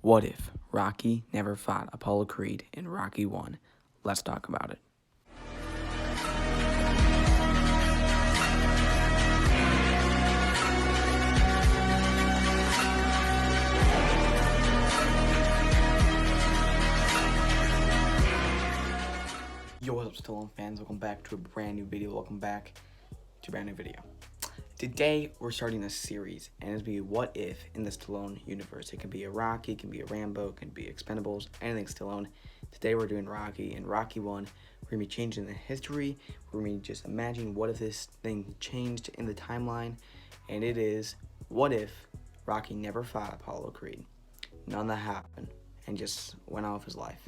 What if Rocky never fought Apollo Creed and Rocky won? Let's talk about it. Yo, what's up, Stallone fans? Welcome back to a brand new video. Today, we're starting a series, and it's be what if in the Stallone universe. It can be a Rocky, it can be a Rambo, it can be Expendables, anything Stallone. Today, we're doing Rocky, and Rocky 1. We're going to be changing the history. We're going to be just imagining what if this thing changed in the timeline, and it is, what if Rocky never fought Apollo Creed? None of that happened, and just went on with his life.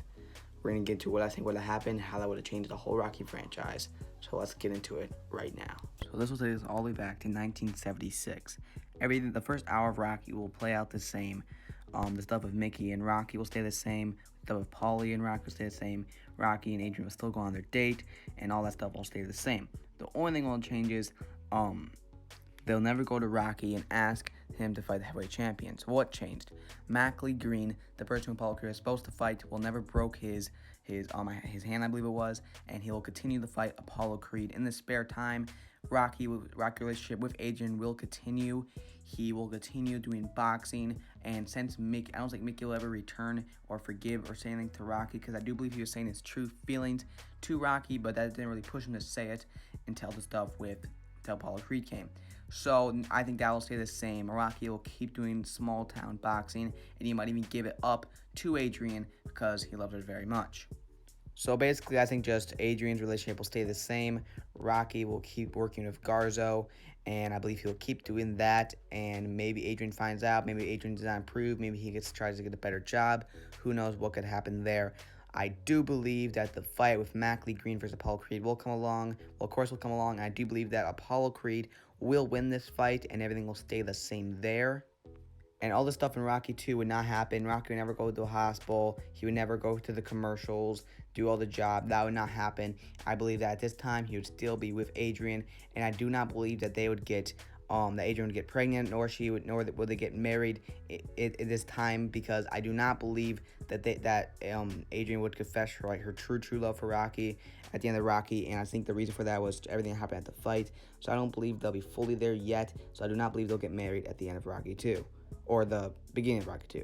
We're going to get to what I think would have happened, how that would have changed the whole Rocky franchise. So let's get into it right now. So this will take us all the way back to 1976. The first hour of Rocky will play out the same. The stuff with Mickey and Rocky will stay the same. The stuff with Paulie and Rocky will stay the same. Rocky and Adrian will still go on their date, and all that stuff will stay the same. The only thing that will change is they'll never go to Rocky and ask him to fight the heavyweight champions. What changed? Mackley Green, the person who Apollo Creed was supposed to fight, will never broke his hand, I believe it was, and he will continue to fight Apollo Creed. In the spare time, Rocky relationship with Adrian will continue. He will continue doing boxing, and since I don't think Mickey will ever return or forgive or say anything to Rocky, because I do believe he was saying his true feelings to Rocky, but that didn't really push him to say it until the stuff with Apollo Creed came. So I think that will stay the same. Rocky will keep doing small town boxing, and he might even give it up to Adrian because he loves her very much. So basically, I think just Adrian's relationship will stay the same. Rocky will keep working with Garzo, and I believe he'll keep doing that. And maybe Adrian finds out. Maybe Adrian does not improve. Maybe he tries to get a better job. Who knows what could happen there. I do believe that the fight with Mackley Green versus Apollo Creed will come along. Well, of course, will come along. I do believe that Apollo Creed will win this fight, and everything will stay the same there. And all the stuff in Rocky 2 would not happen. Rocky would never go to the hospital. He would never go to the commercials, do all the job. That would not happen. I believe that at this time, he would still be with Adrian, and I do not believe that they would get that Adrian would get pregnant, nor would they get married at this time, because I do not believe that Adrian would confess her true love for Rocky at the end of Rocky, and I think the reason for that was everything that happened at the fight. So I don't believe they'll be fully there yet. So I do not believe they'll get married at the end of Rocky 2 or the beginning of Rocky 2.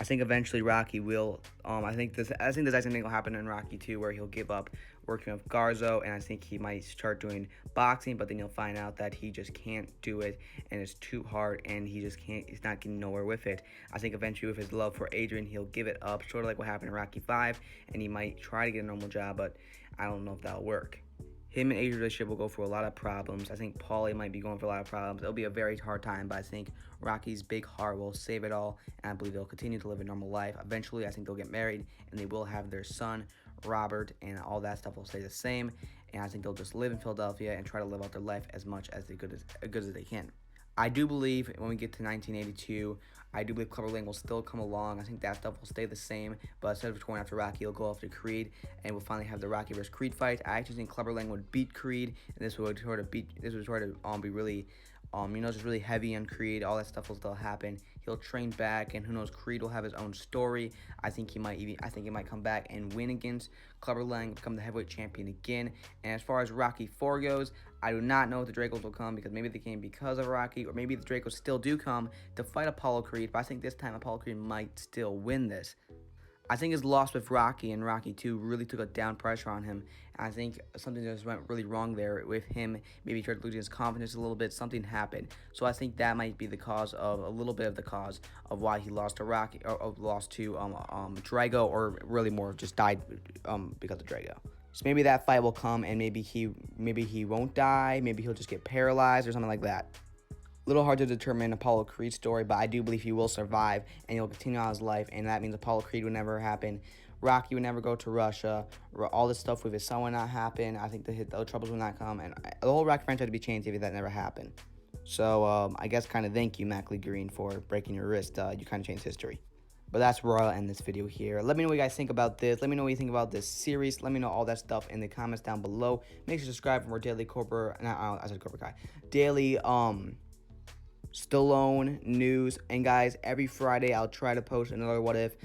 I think eventually Rocky will. I think the same thing will happen in Rocky 2, where he'll give up working with Garzo, and I think he might start doing boxing, but then he'll find out that he just can't do it, and it's too hard, and he just can't. He's not getting nowhere with it. I think eventually, with his love for Adrian, he'll give it up, sort of like what happened in Rocky 5, and he might try to get a normal job, but I don't know if that'll work. Him and Adrian's relationship will go through a lot of problems. I think Paulie might be going for a lot of problems. It'll be a very hard time, but I think Rocky's big heart will save it all, and I believe they'll continue to live a normal life. Eventually, I think they'll get married, and they will have their son, Robert, and all that stuff will stay the same. And I think they'll just live in Philadelphia and try to live out their life as good as they can. I do believe when we get to 1982, I do believe Clubber Lang will still come along. I think that stuff will stay the same, but instead of going after Rocky, he'll go after Creed, and we'll finally have the Rocky vs. Creed fight. I actually think Clubber Lang would beat Creed, and this would sort of be really, just really heavy on Creed. All that stuff will still happen. He'll train back, and who knows, Creed will have his own story. I think he might come back and win against Clubber Lang, become the heavyweight champion again. And as far as Rocky 4 goes, I do not know if the Dracos will come, because maybe they came because of Rocky, or maybe the Dracos still do come to fight Apollo Creed, but I think this time Apollo Creed might still win this. I think his loss with Rocky and Rocky 2 really took a down pressure on him. And I think something just went really wrong there with him. Maybe he started losing his confidence a little bit. Something happened. So I think that might be a little bit of the cause of why he lost to Rocky, or lost to Drago, or really more just died because of Drago. So maybe that fight will come, and maybe he won't die. Maybe he'll just get paralyzed or something like that. Little hard to determine Apollo Creed's story, but I do believe he will survive, and he'll continue on his life, and that means Apollo Creed would never happen. Rocky would never go to Russia. All this stuff with his son would not happen. I think the troubles would not come, and the whole Rocky franchise would be changed if that never happened. So I guess kind of thank you, Mackley Green, for breaking your wrist. You kind of changed history. But that's where I'll end this video here. Let me know what you guys think about this. Let me know what you think about this series. Let me know all that stuff in the comments down below. Make sure to subscribe for more daily daily Stallone news. And guys, every Friday I'll try to post another what if.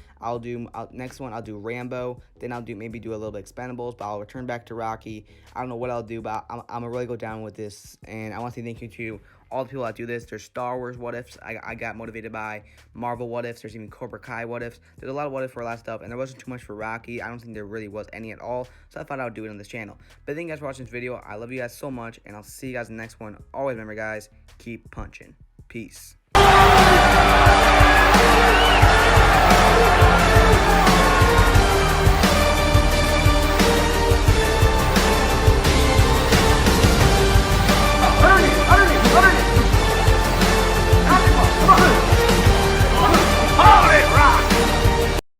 Next one I'll do Rambo, then I'll maybe do a little bit Expendables, but I'll return back to Rocky. I don't know what I'll do, but I'm gonna really go down with this. And I want to say thank you to all the people that do this. There's Star Wars what ifs I got motivated by, Marvel what ifs, there's even Cobra Kai what ifs. There's a lot of what if for a lot of stuff, and there wasn't too much for Rocky. I don't think there really was any at all, so I thought I would do it on this channel. But thank you guys for watching this video. I love you guys so much, and I'll see you guys in the next one. Always remember, guys, keep punching. Peace.